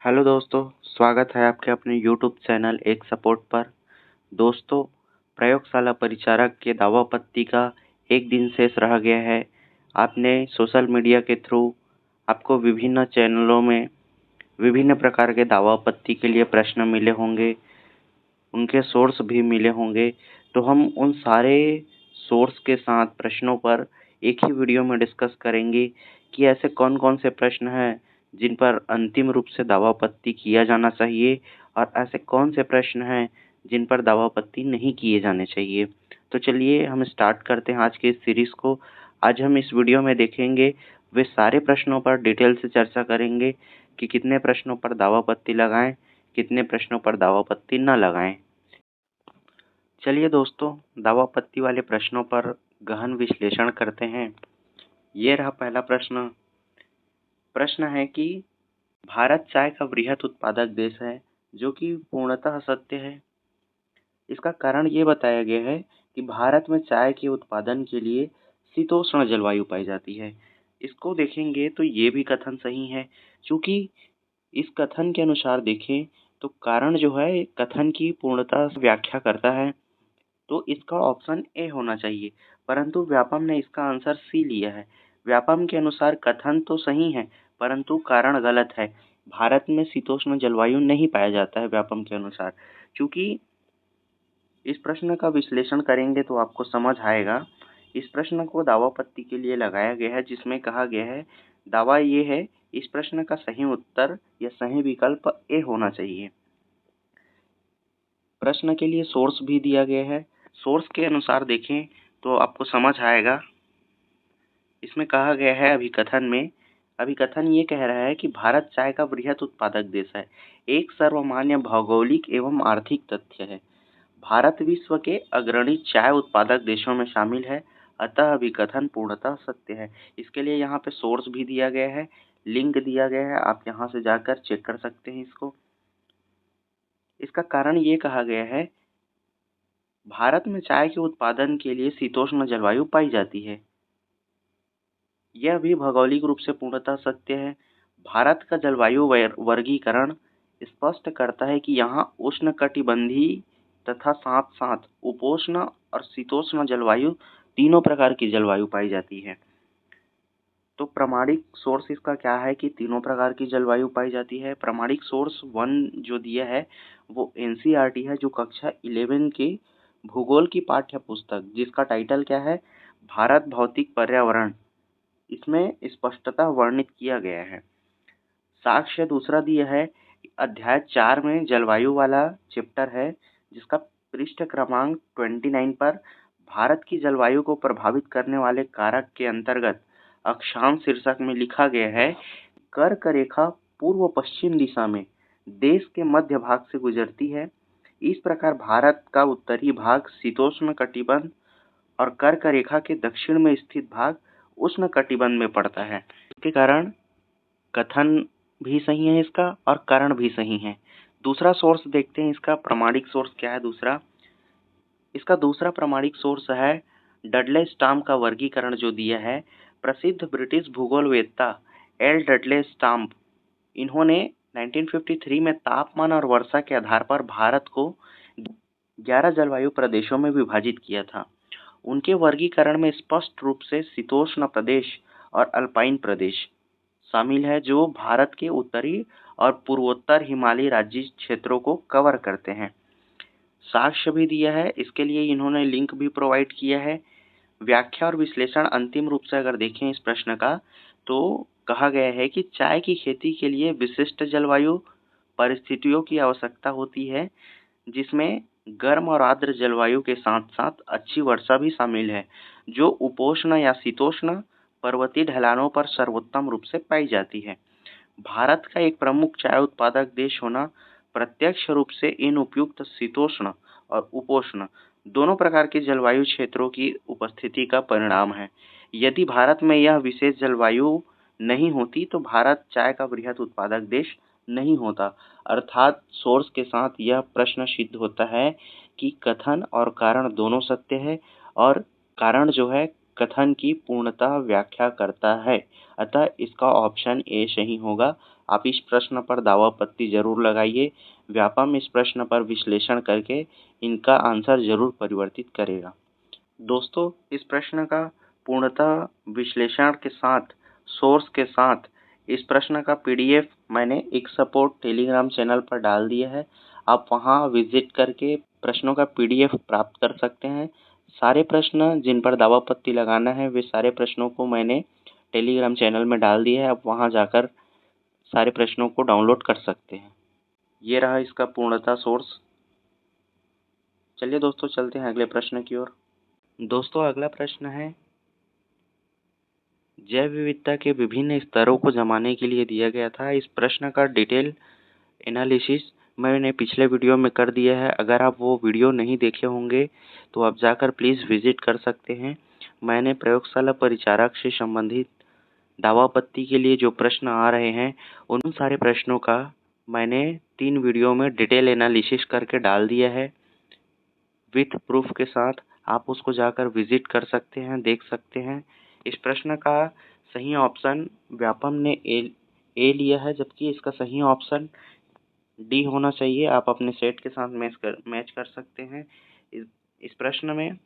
Hello दोस्तों, स्वागत है आपके अपने यूट्यूब चैनल एक सपोर्ट पर। दोस्तों, प्रयोगशाला परिचारक के दावापत्ती का एक दिन शेष रह गया है। आपने सोशल मीडिया के थ्रू आपको विभिन्न चैनलों में विभिन्न प्रकार के दावापत्ती के लिए प्रश्न मिले होंगे, उनके सोर्स भी मिले होंगे। तो हम उन सारे सोर्स के साथ प्रश्नों पर एक ही वीडियो में डिस्कस करेंगे कि ऐसे कौन कौन से प्रश्न हैं जिन पर अंतिम रूप से दावापत्ती किया जाना चाहिए और ऐसे कौन से प्रश्न हैं जिन पर दावापत्ती नहीं किए जाने चाहिए। तो चलिए हम स्टार्ट करते हैं आज के इस सीरीज को। आज हम इस वीडियो में देखेंगे वे सारे प्रश्नों पर डिटेल से चर्चा करेंगे कि कितने प्रश्नों पर दावापत्ती लगाएं, कितने प्रश्नों पर दावापत्ती न लगाएं। चलिए दोस्तों, दावापत्ती वाले प्रश्नों पर गहन विश्लेषण करते हैं। ये रहा पहला प्रश्न। प्रश्न है कि भारत चाय का वृहद उत्पादक देश है, जो कि पूर्णतः सत्य है। इसका कारण ये बताया गया है कि भारत में चाय के उत्पादन के लिए शीतोष्ण जलवायु पाई जाती है। इसको देखेंगे तो ये भी कथन सही है, क्योंकि इस कथन के अनुसार देखें तो कारण जो है कथन की पूर्णता व्याख्या करता है, तो इसका ऑप्शन ए होना चाहिए। परंतु व्यापम ने इसका आंसर सी लिया है। व्यापम के अनुसार कथन तो सही है, परंतु कारण गलत है। भारत में शीतोष्ण जलवायु नहीं पाया जाता है व्यापम के अनुसार। चूंकि इस प्रश्न का विश्लेषण करेंगे तो आपको समझ आएगा। इस प्रश्न को दावापत्ती के लिए लगाया गया है, जिसमें कहा गया है दावा ये है, इस प्रश्न का सही उत्तर या सही विकल्प ए होना चाहिए। प्रश्न के लिए सोर्स भी दिया गया है। सोर्स के अनुसार देखें तो आपको समझ आएगा। इसमें कहा गया है अभिकथन ये कह रहा है कि भारत चाय का वृहद उत्पादक देश है। एक सर्वमान्य भौगोलिक एवं आर्थिक तथ्य है। भारत विश्व के अग्रणी चाय उत्पादक देशों में शामिल है, अतः अभिकथन पूर्णतः सत्य है। इसके लिए यहाँ पे सोर्स भी दिया गया है, लिंक दिया गया है, आप यहाँ से जाकर चेक कर सकते हैं इसको। इसका कारण ये कहा गया है, भारत में चाय के उत्पादन के लिए शीतोष्ण जलवायु पाई जाती है। यह भी भौगोलिक रूप से पूर्णतः सत्य है। भारत का जलवायु वर्गीकरण स्पष्ट करता है कि यहाँ उष्णकटिबंधीय तथा साथ साथ उपोष्ण और शीतोष्ण जलवायु तीनों प्रकार की जलवायु पाई जाती है। तो प्रामाणिक सोर्स इसका क्या है कि तीनों प्रकार की जलवायु पाई जाती है। प्रामाणिक सोर्स 1 जो दिया है वो एनसीईआरटी है, जो कक्षा 11 के भूगोल की पाठ्य पुस्तक, जिसका टाइटल क्या है, भारत भौतिक पर्यावरण, इसमें स्पष्टतः वर्णित किया गया है। साक्ष्य दूसरा दिया है, अध्याय 4 में जलवायु वाला चैप्टर है, जिसका पृष्ठ क्रमांक 29 पर भारत की जलवायु को प्रभावित करने वाले कारक के अंतर्गत अक्षांश शीर्षक में लिखा गया है, कर्क रेखा पूर्व पश्चिम दिशा में देश के मध्य भाग से गुजरती है। इस प्रकार भारत का उत्तरी भाग शीतोष्ण कटिबंध और कर्क रेखा के दक्षिण में स्थित भाग उष्ण कटिबंध में पड़ता है। इसके कारण कथन भी सही है इसका और कारण भी सही है। दूसरा सोर्स देखते हैं, इसका प्रामाणिक सोर्स क्या है। इसका दूसरा प्रामाणिक सोर्स है डडले स्टाम्प का वर्गीकरण जो दिया है। प्रसिद्ध ब्रिटिश भूगोलवेत्ता एल डडले स्टाम्प, इन्होंने 1953 में तापमान और वर्षा के आधार पर भारत को 11 जलवायु प्रदेशों में विभाजित किया था। उनके वर्गीकरण में स्पष्ट रूप से शीतोष्ण प्रदेश और अल्पाइन प्रदेश शामिल है, जो भारत के उत्तरी और पूर्वोत्तर हिमालयी राज्य क्षेत्रों को कवर करते हैं। साक्ष्य भी दिया है, इसके लिए इन्होंने लिंक भी प्रोवाइड किया है। व्याख्या और विश्लेषण अंतिम रूप से अगर देखें इस प्रश्न का, तो कहा गया है कि चाय की खेती के लिए विशिष्ट जलवायु परिस्थितियों की आवश्यकता होती है, जिसमें गर्म और आर्द्र जलवायु के साथ साथ अच्छी वर्षा भी शामिल है, जो उपोष्ण या शीतोष्ण पर्वतीय ढलानों पर सर्वोत्तम रूप से पाई जाती है। भारत का एक प्रमुख चाय उत्पादक देश होना प्रत्यक्ष रूप से इन उपयुक्त शीतोष्ण और उपोष्ण दोनों प्रकार के जलवायु क्षेत्रों की उपस्थिति का परिणाम है। यदि भारत में यह विशेष जलवायु नहीं होती तो भारत चाय का वृहद उत्पादक देश नहीं होता। अर्थात सोर्स के साथ यह प्रश्न सिद्ध होता है कि कथन और कारण दोनों सत्य है, और कारण जो है कथन की पूर्णतः व्याख्या करता है। अतः इसका ऑप्शन ए सही होगा। आप इस प्रश्न पर दावापत्ती जरूर लगाइए। व्यापम इस प्रश्न पर विश्लेषण करके इनका आंसर जरूर परिवर्तित करेगा। दोस्तों, इस प्रश्न का पूर्णतः विश्लेषण के साथ, सोर्स के साथ इस प्रश्न का पीडीएफ मैंने एक सपोर्ट टेलीग्राम चैनल पर डाल दिया है। आप वहां विजिट करके प्रश्नों का पीडीएफ प्राप्त कर सकते हैं। सारे प्रश्न जिन पर दावापत्ती लगाना है वे सारे प्रश्नों को मैंने टेलीग्राम चैनल में डाल दिया है। आप वहां जाकर सारे प्रश्नों को डाउनलोड कर सकते हैं। ये रहा इसका पूर्णतः सोर्स। चलिए दोस्तों, चलते हैं अगले प्रश्न की ओर। दोस्तों, अगला प्रश्न है, जैव विविधता के विभिन्न स्तरों को जमाने के लिए दिया गया था। इस प्रश्न का डिटेल एनालिसिस मैंने पिछले वीडियो में कर दिया है। अगर आप वो वीडियो नहीं देखे होंगे तो आप जाकर प्लीज़ विजिट कर सकते हैं। मैंने प्रयोगशाला परिचारक से संबंधित दावापत्ती के लिए जो प्रश्न आ रहे हैं उन सारे प्रश्नों का मैंने 3 वीडियो में डिटेल एनालिसिस करके डाल दिया है विथ प्रूफ के साथ। आप उसको जाकर विजिट कर सकते हैं, देख सकते हैं। इस प्रश्न का सही ऑप्शन व्यापम ने ए लिया है, जबकि इसका सही ऑप्शन डी होना चाहिए। आप अपने सेट के साथ मैच कर सकते हैं। इस प्रश्न में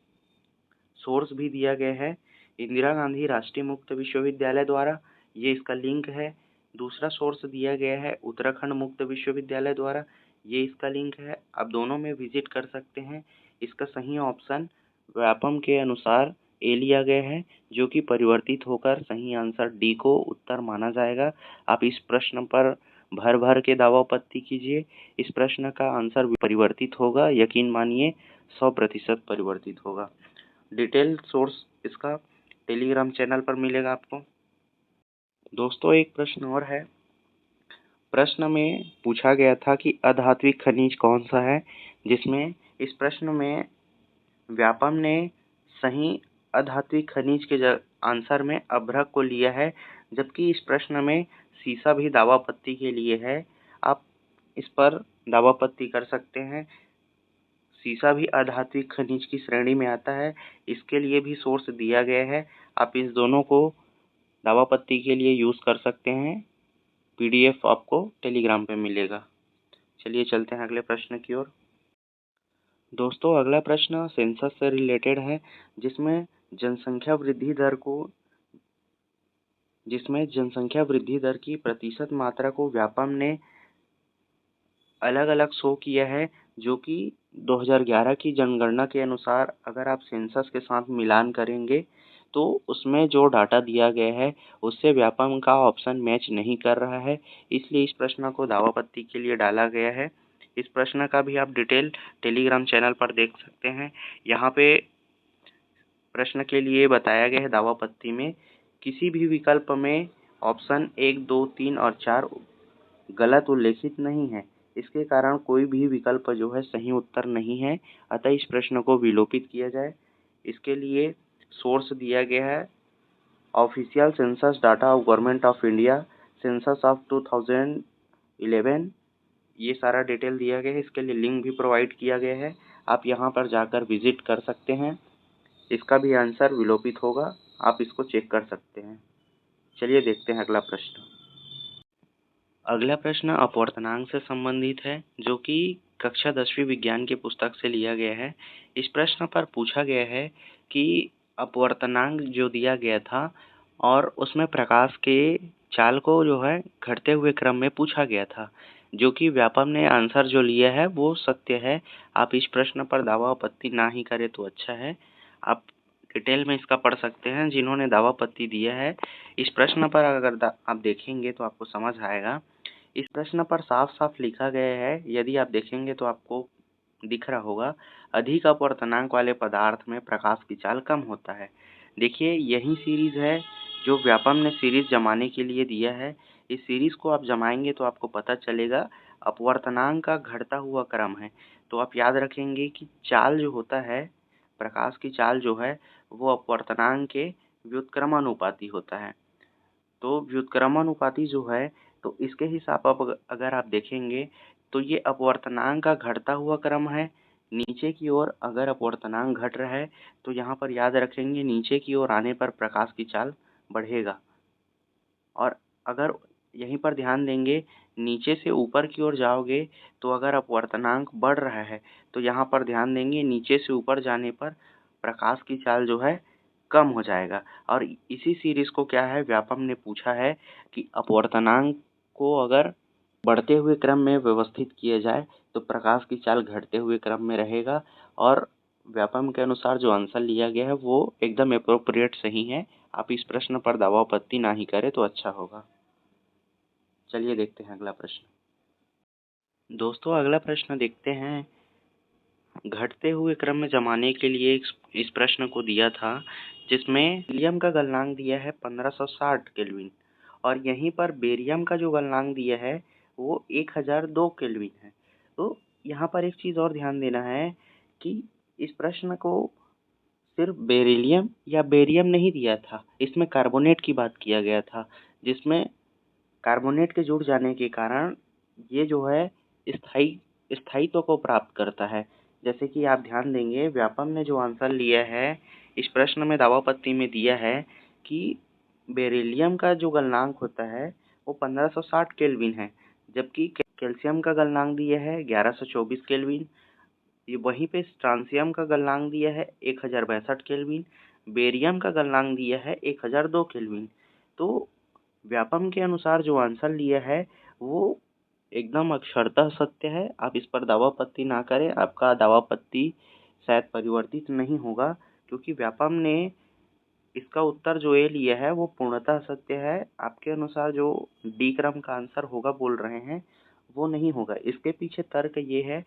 सोर्स भी दिया गया है, इंदिरा गांधी राष्ट्रीय मुक्त विश्वविद्यालय द्वारा, ये इसका लिंक है। दूसरा सोर्स दिया गया है उत्तराखंड मुक्त विश्वविद्यालय द्वारा, ये इसका लिंक है। आप दोनों में विजिट कर सकते हैं। इसका सही ऑप्शन व्यापम के अनुसार ए लिया गया है, जो कि परिवर्तित होकर सही आंसर डी को उत्तर माना जाएगा। आप इस प्रश्न पर भर भर के दावापत्ती कीजिए। इस प्रश्न का आंसर परिवर्तित होगा, यकीन मानिए 100% परिवर्तित होगा। डिटेल सोर्स इसका टेलीग्राम चैनल पर मिलेगा आपको। दोस्तों, एक प्रश्न और है। प्रश्न में पूछा गया था कि अधात्विक खनिज कौन सा है, जिसमें इस प्रश्न में व्यापम ने सही अधात्विक खनिज के आंसर में अभ्रक को लिया है, जबकि इस प्रश्न में सीसा भी दावापत्ती के लिए है। आप इस पर दावापत्ती कर सकते हैं। सीसा भी अधात्विक खनिज की श्रेणी में आता है, इसके लिए भी सोर्स दिया गया है। आप इस दोनों को दावापत्ती के लिए यूज़ कर सकते हैं। पीडीएफ आपको टेलीग्राम पे मिलेगा। चलिए चलते हैं अगले प्रश्न की ओर। दोस्तों, अगला प्रश्न सेंसस से रिलेटेड है, जिसमें जनसंख्या वृद्धि दर की प्रतिशत मात्रा को व्यापम ने अलग अलग शो किया है, जो कि 2011 की जनगणना के अनुसार अगर आप सेंसस के साथ मिलान करेंगे तो उसमें जो डाटा दिया गया है उससे व्यापम का ऑप्शन मैच नहीं कर रहा है। इसलिए इस प्रश्न को दावापत्ती के लिए डाला गया है। इस प्रश्न का भी आप डिटेल टेलीग्राम चैनल पर देख सकते हैं। यहाँ पे प्रश्न के लिए बताया गया है दावापत्ती में किसी भी विकल्प में ऑप्शन 1, 2, 3 और 4 गलत उल्लेखित नहीं है। इसके कारण कोई भी विकल्प जो है सही उत्तर नहीं है। अतः इस प्रश्न को विलोपित किया जाए। इसके लिए सोर्स दिया गया है official census data of government of India, census of 2011। ये सारा डिटेल दिया गया है। इसके लिए लिंक भी प्रोवाइड किया गया है। आप यहाँ पर जाकर विजिट कर सकते हैं। इसका भी आंसर विलोपित होगा, आप इसको चेक कर सकते हैं। चलिए देखते हैं अगला प्रश्न। अगला प्रश्न अपवर्तनांक से संबंधित है, जो कि कक्षा 10वीं विज्ञान की पुस्तक से लिया गया है। इस प्रश्न पर पूछा गया है कि अपवर्तनांक जो दिया गया था और उसमें प्रकाश के चाल को जो है घटते हुए क्रम में पूछा गया था, जो कि व्यापम ने आंसर जो लिया है वो सत्य है। आप इस प्रश्न पर दावा-आपत्ति ना ही करें तो अच्छा है। आप डिटेल में इसका पढ़ सकते हैं जिन्होंने दावा-आपत्ति दिया है। इस प्रश्न पर अगर आप देखेंगे तो आपको समझ आएगा। इस प्रश्न पर साफ साफ लिखा गया है, यदि आप देखेंगे तो आपको दिख रहा होगा, अधिक अपवर्तनांक वाले पदार्थ में प्रकाश की चाल कम होता है। देखिए, यही सीरीज है जो व्यापम ने सीरीज जमाने के लिए दिया है। इस सीरीज को आप जमाएंगे तो आपको पता चलेगा अपवर्तनांक का घटता हुआ क्रम है। तो आप याद रखेंगे कि चाल जो होता है, प्रकाश की चाल जो है वो अपवर्तनांक के व्युत्क्रमानुपाती होता है। तो व्युत्क्रमानुपाती जो है तो इसके हिसाब अगर आप देखेंगे तो ये अपवर्तनांक का घटता हुआ क्रम है, नीचे की ओर अगर अपवर्तनांक घट रहा है तो यहाँ पर याद रखेंगे नीचे की ओर आने पर प्रकाश की चाल बढ़ेगा। और अगर यहीं पर ध्यान देंगे नीचे से ऊपर की ओर जाओगे तो अगर अपवर्तनांक बढ़ रहा है तो यहाँ पर ध्यान देंगे नीचे से ऊपर जाने पर प्रकाश की चाल जो है कम हो जाएगा। और इसी सीरीज को क्या है व्यापम ने पूछा है कि अपवर्तनांक को अगर बढ़ते हुए क्रम में व्यवस्थित किया जाए तो प्रकाश की चाल घटते हुए क्रम में रहेगा। और व्यापम के अनुसार जो आंसर लिया गया है वो एकदम अप्रोप्रिएट सही है। आप इस प्रश्न पर दावा आपत्ति ना ही करें तो अच्छा होगा। चलिए देखते हैं अगला प्रश्न। दोस्तों अगला प्रश्न देखते हैं। घटते हुए क्रम में जमाने के लिए इस प्रश्न को दिया था जिसमें हीलियम का गलनांक दिया है 1560 केल्विन और यहीं पर बेरियम का जो गलनांक दिया है वो 1002 केल्विन है। तो यहाँ पर एक चीज़ और ध्यान देना है कि इस प्रश्न को सिर्फ बेरिलियम या बेरियम नहीं दिया था, इसमें कार्बोनेट की बात किया गया था जिसमें कार्बोनेट के जुड़ जाने के कारण ये जो है स्थायित्व को प्राप्त करता है। जैसे कि आप ध्यान देंगे व्यापम ने जो आंसर लिया है इस प्रश्न में दावापत्ति में दिया है कि बेरिलियम का जो गलनांक होता है वो 1560 केल्विन है, जबकि कैल्शियम का गलनांक दिया है 1124 केल्विन। ये वहीं पे स्ट्रांसियम का गलनांक दिया है 1062 केल्विन, बेरियम का गलनांक दिया है 1002 केल्विन। तो व्यापम के अनुसार जो आंसर लिया है वो एकदम अक्षरतः सत्य है। आप इस पर दावापत्ति ना करें, आपका दावापत्ति शायद परिवर्तित नहीं होगा क्योंकि व्यापम ने इसका उत्तर जो ए लिया है वो पूर्णतः सत्य है। आपके अनुसार जो डी क्रम का आंसर होगा बोल रहे हैं वो नहीं होगा। इसके पीछे तर्क ये है,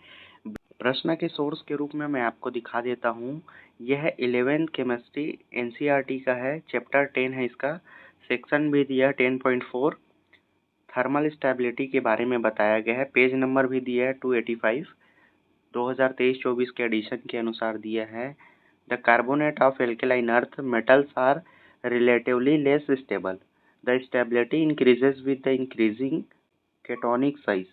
प्रश्न के सोर्स के रूप में मैं आपको दिखा देता हूँ। यह 11th केमिस्ट्री एनसीईआरटी का है, चैप्टर 10 है इसका, सेक्शन भी दिया 10.4, थर्मल स्टेबिलिटी के बारे में बताया गया है। पेज नंबर भी दिया है 285, 2023-24 के एडिशन के अनुसार दिया है। The carbonate of alkaline earth metals are relatively less stable, the stability increases with the increasing cationic size,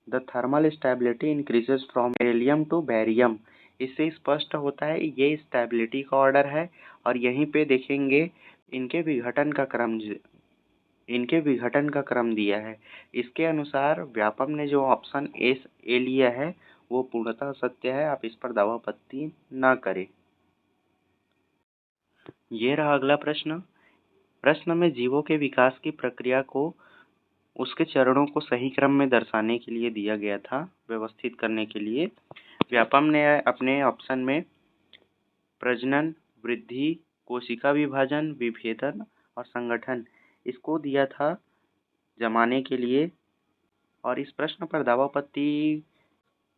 the thermal stability increases from beryllium to barium. इससे स्पष्ट होता है ये स्टेबिलिटी का ऑर्डर है। और यहीं पे देखेंगे इनके विघटन का क्रम दिया है। इसके अनुसार व्यापम ने जो ऑप्शन ए लिया है वो पूर्णतः सत्य है। आप इस पर दावापत्ति ना करें। ये रहा अगला प्रश्न। प्रश्न में जीवों के विकास की प्रक्रिया को उसके चरणों को सही क्रम में दर्शाने के लिए दिया गया था, व्यवस्थित करने के लिए। व्यापम ने अपने ऑप्शन में प्रजनन, वृद्धि, कोशिका विभाजन, विभेदन और संगठन इसको दिया था जमाने के लिए। और इस प्रश्न पर दावापत्ति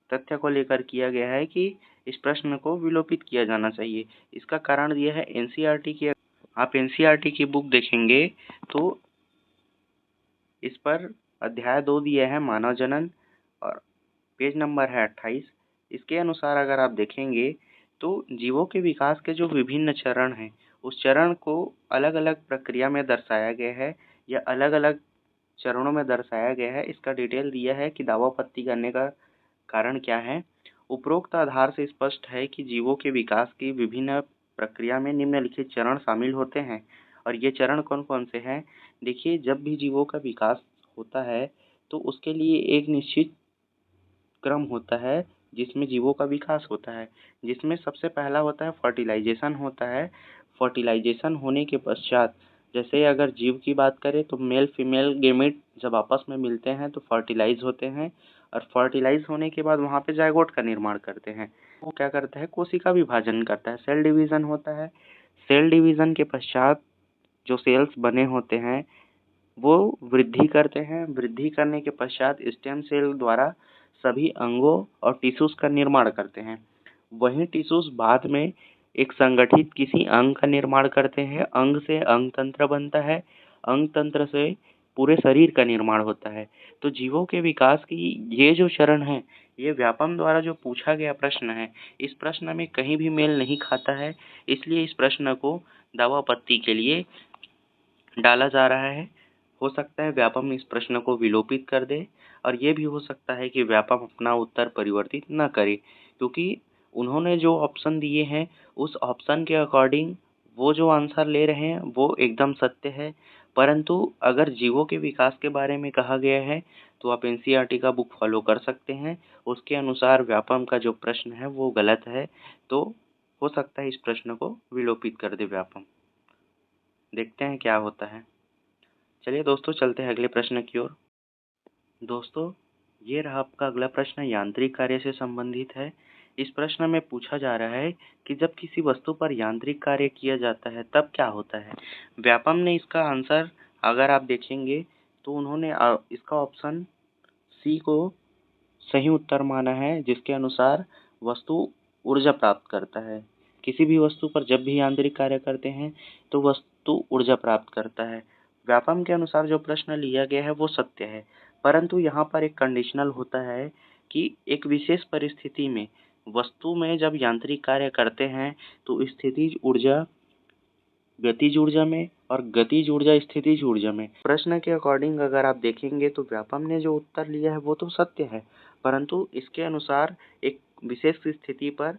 तथ्य को लेकर किया गया है कि इस प्रश्न को विलोपित किया जाना चाहिए। इसका कारण दिया है एनसीईआरटी की। आप एनसीईआरटी की बुक देखेंगे तो इस पर अध्याय 2 दिया है मानव जनन और पेज नंबर है 28। इसके अनुसार अगर आप देखेंगे तो जीवों के विकास के जो विभिन्न चरण हैं उस चरण को अलग अलग प्रक्रिया में दर्शाया गया है या अलग अलग चरणों में दर्शाया गया है। इसका डिटेल दिया है कि दावापत्ति करने का कारण क्या है। उपरोक्त आधार से स्पष्ट है कि जीवों के विकास की विभिन्न प्रक्रिया में निम्नलिखित चरण शामिल होते हैं। और ये चरण कौन कौन से हैं? देखिए, जब भी जीवों का विकास होता है तो उसके लिए एक निश्चित क्रम होता है जिसमें जीवों का विकास होता है, जिसमें सबसे पहला होता है फर्टिलाइजेशन होता है। फर्टिलाइजेशन होने के पश्चात जैसे अगर जीव की बात करें तो मेल फीमेल गेमेट जब आपस में मिलते हैं तो फर्टिलाइज होते हैं और फर्टिलाइज होने के बाद वहाँ पे जायगोट का निर्माण करते हैं। वो क्या करता है? कोशिका विभाजन करता है, सेल डिवीजन होता है। सेल डिवीजन के पश्चात जो सेल्स बने होते हैं वो वृद्धि करते हैं। वृद्धि करने के पश्चात स्टेम सेल द्वारा सभी अंगों और टिश्यूज का निर्माण करते हैं। वहीं टिश्यूज बाद में एक संगठित किसी अंग का निर्माण करते हैं। अंग से अंग तंत्र बनता है, अंग तंत्र से पूरे शरीर का निर्माण होता है। तो जीवों के विकास की ये जो चरण है ये व्यापम द्वारा जो पूछा गया प्रश्न है इस प्रश्न में कहीं भी मेल नहीं खाता है। इसलिए इस प्रश्न को दावापत्ति के लिए डाला जा रहा है। हो सकता है व्यापम इस प्रश्न को विलोपित कर दे और ये भी हो सकता है कि व्यापम अपना उत्तर परिवर्तित न करे क्योंकि उन्होंने जो ऑप्शन दिए हैं उस ऑप्शन के अकॉर्डिंग वो जो आंसर ले रहे हैं वो एकदम सत्य है। परंतु अगर जीवों के विकास के बारे में कहा गया है तो आप एनसीईआरटी का बुक फॉलो कर सकते हैं। उसके अनुसार व्यापम का जो प्रश्न है वो गलत है, तो हो सकता है इस प्रश्न को विलोपित कर दे व्यापम। देखते हैं क्या होता है। चलिए दोस्तों, चलते हैं अगले प्रश्न की ओर। दोस्तों, ये रहा आपका अगला प्रश्न, यांत्रिक कार्य से संबंधित है। इस प्रश्न में पूछा जा रहा है कि जब किसी वस्तु पर यांत्रिक कार्य किया जाता है तब क्या होता है। व्यापम ने इसका आंसर अगर आप देखेंगे तो उन्होंने इसका ऑप्शन सी को सही उत्तर माना है, जिसके अनुसार वस्तु ऊर्जा प्राप्त करता है। किसी भी वस्तु पर जब भी यांत्रिक कार्य करते हैं तो वस्तु ऊर्जा प्राप्त करता है। व्यापम के अनुसार जो प्रश्न लिया गया है वो सत्य है, परंतु यहाँ पर एक कंडीशनल होता है कि एक विशेष परिस्थिति में वस्तु में जब यांत्रिक कार्य करते हैं तो स्थितिज ऊर्जा गतिज ऊर्जा में और गतिज ऊर्जा स्थितिज ऊर्जा में। प्रश्न के अकॉर्डिंग अगर आप देखेंगे तो व्यापम ने जो उत्तर लिया है वो तो सत्य है, परंतु इसके अनुसार एक विशेष स्थिति पर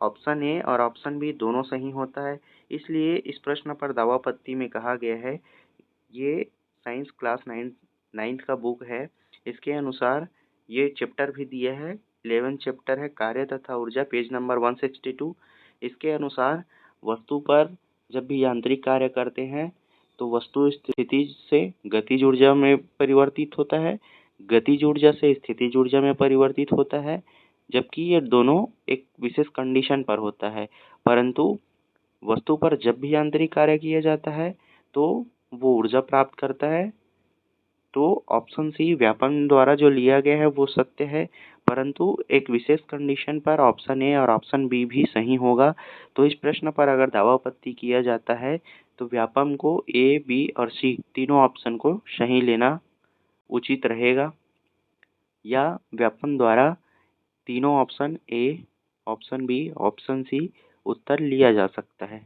ऑप्शन ए और ऑप्शन बी दोनों सही होता है। इसलिए इस प्रश्न पर दावापत्ती में कहा गया है, ये साइंस क्लास 9th का बुक है। इसके अनुसार ये चैप्टर भी दिया है, 11 चैप्टर है, कार्य तथा ऊर्जा, पेज नंबर 162। इसके अनुसार वस्तु पर जब भी यांत्रिक कार्य करते हैं तो वस्तु स्थिति से गतिज ऊर्जा में परिवर्तित होता है, गतिज ऊर्जा से स्थितिज ऊर्जा में परिवर्तित होता है, जबकि ये दोनों एक विशेष कंडीशन पर होता है। परंतु वस्तु पर जब भी यांत्रिक कार्य किया जाता है तो वो ऊर्जा प्राप्त करता है। तो ऑप्शन सी व्यापम द्वारा जो लिया गया है वो सत्य है, परंतु एक विशेष कंडीशन पर ऑप्शन ए और ऑप्शन बी भी सही होगा। तो इस प्रश्न पर अगर दावापत्ती किया जाता है तो व्यापम को ए, बी और सी तीनों ऑप्शन को सही लेना उचित रहेगा, या व्यापम द्वारा तीनों option A, option B, option C उत्तर लिया जा सकता है।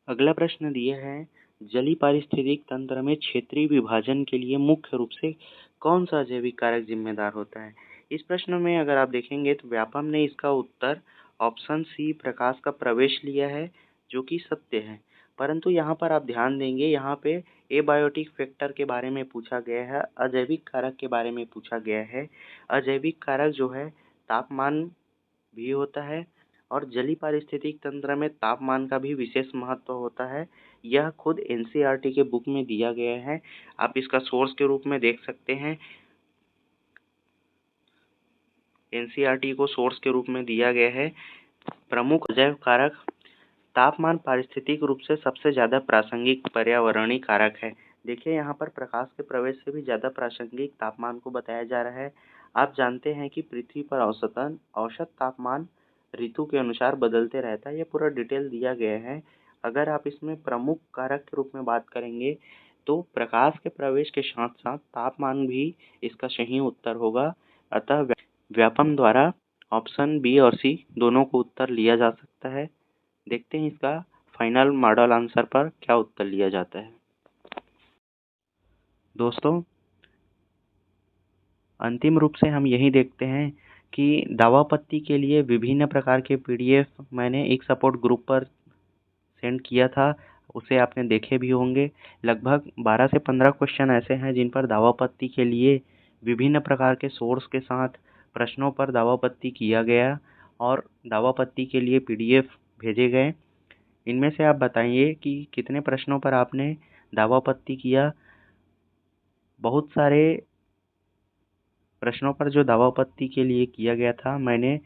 अगला प्रश्न दिया है, जलीय पारिस्थितिक तंत्र में क्षेत्रीय विभाजन के लिए मुख्य रूप से कौन सा जैविक कारक जिम्मेदार होता है। इस प्रश्न में अगर आप देखेंगे तो व्यापम ने इसका उत्तर ऑप्शन सी प्रकाश का प्रवेश लिया है, जो कि सत्य है। परंतु यहाँ पर आप ध्यान देंगे, यहाँ पे एबायोटिक फैक्टर के बारे में पूछा गया है, अजैविक कारक के बारे में पूछा गया है। अजैविक कारक जो है तापमान भी होता है और जलीय पारिस्थितिक तंत्र में तापमान का भी विशेष महत्व होता है। यह खुद एनसीईआरटी के बुक में दिया गया है, आप इसका सोर्स के रूप में देख सकते हैं। एनसीईआरटी को सोर्स के रूप में दिया गया है। प्रमुख अजैव कारक तापमान पारिस्थितिक रूप से सबसे ज़्यादा प्रासंगिक पर्यावरणीय कारक है। देखिए यहाँ पर प्रकाश के प्रवेश से भी ज़्यादा प्रासंगिक तापमान को बताया जा रहा है। आप जानते हैं कि पृथ्वी पर औसत तापमान ऋतु के अनुसार बदलते रहता है, ये पूरा डिटेल दिया गया है। अगर आप इसमें प्रमुख कारक के रूप में बात करेंगे तो प्रकाश के प्रवेश के साथ साथ तापमान भी इसका सही उत्तर होगा। अतः व्यापम द्वारा ऑप्शन बी और सी दोनों को उत्तर लिया जा सकता है। देखते हैं इसका फाइनल मॉडल आंसर पर क्या उत्तर लिया जाता है। दोस्तों, अंतिम रूप से हम यही देखते हैं कि दावापत्ती के लिए विभिन्न प्रकार के पीडीएफ मैंने एक सपोर्ट ग्रुप पर सेंड किया था, उसे आपने देखे भी होंगे। लगभग 12 से 15 क्वेश्चन ऐसे हैं जिन पर दावापत्ती के लिए विभिन्न प्रकार के सोर्स के साथ प्रश्नों पर दावापत्ती किया गया और दावापत्ती के लिए पीडीएफ भेजे गए। इनमें से आप बताइए कि कितने प्रश्नों पर आपने दावापत्ती किया। बहुत सारे प्रश्नों पर जो दावापत्ती के लिए किया गया था, मैंने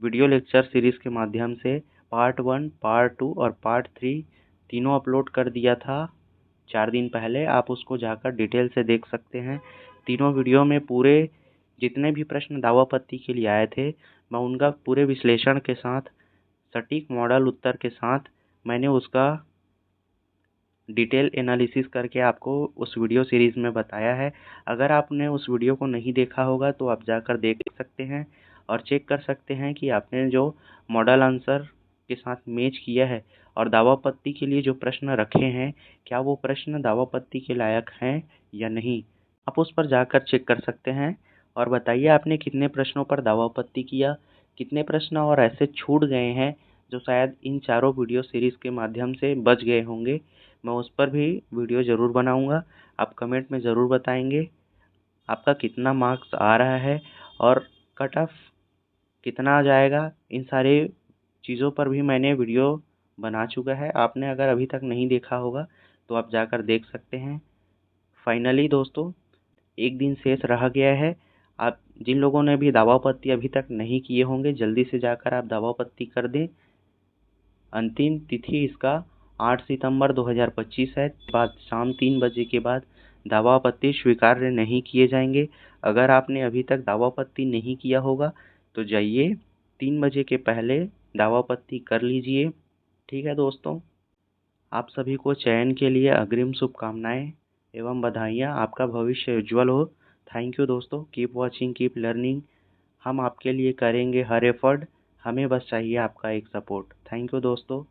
वीडियो लेक्चर सीरीज़ के माध्यम से पार्ट 1, पार्ट 2 और पार्ट 3 तीनों अपलोड कर दिया था 4 दिन पहले। आप उसको जाकर डिटेल से देख सकते हैं। तीनों वीडियो में पूरे जितने भी प्रश्न दावापत्ती के लिए आए थे, मैं उनका पूरे विश्लेषण के साथ सटीक मॉडल उत्तर के साथ मैंने उसका डिटेल एनालिसिस करके आपको उस वीडियो सीरीज़ में बताया है। अगर आपने उस वीडियो को नहीं देखा होगा तो आप जाकर देख सकते हैं और चेक कर सकते हैं कि आपने जो मॉडल आंसर के साथ मैच किया है और दावापत्ती के लिए जो प्रश्न रखे हैं, क्या वो प्रश्न दावापत्ती के लायक हैं या नहीं। आप उस पर जाकर चेक कर सकते हैं और बताइए आपने कितने प्रश्नों पर दावापत्ती किया, कितने प्रश्न और ऐसे छूट गए हैं जो शायद इन चारों वीडियो सीरीज़ के माध्यम से बच गए होंगे। मैं उस पर भी वीडियो ज़रूर बनाऊंगा। आप कमेंट में ज़रूर बताएंगे आपका कितना मार्क्स आ रहा है और कट ऑफ कितना आ जाएगा। इन सारे चीज़ों पर भी मैंने वीडियो बना चुका है। आपने अगर अभी तक नहीं देखा होगा तो आप जाकर देख सकते हैं। फाइनली दोस्तों, एक दिन शेष रह गया है। आप जिन लोगों ने भी दावापत्ती अभी तक नहीं किए होंगे, जल्दी से जाकर आप दावापत्ती कर दें। अंतिम तिथि इसका 8 सितंबर 2025 है। बाद शाम 3 बजे के बाद दावापत्ती स्वीकार्य नहीं किए जाएंगे। अगर आपने अभी तक दावापत्ती नहीं किया होगा तो जाइए 3 बजे के पहले दावापत्ती कर लीजिए। ठीक है दोस्तों, आप सभी को चयन के लिए अग्रिम शुभकामनाएं एवं बधाइयाँ। आपका भविष्य उज्जवल हो। थैंक यू दोस्तों। Keep watching, keep learning. हम आपके लिए करेंगे हर एफर्ट। हमें बस चाहिए आपका एक सपोर्ट। थैंक यू दोस्तों।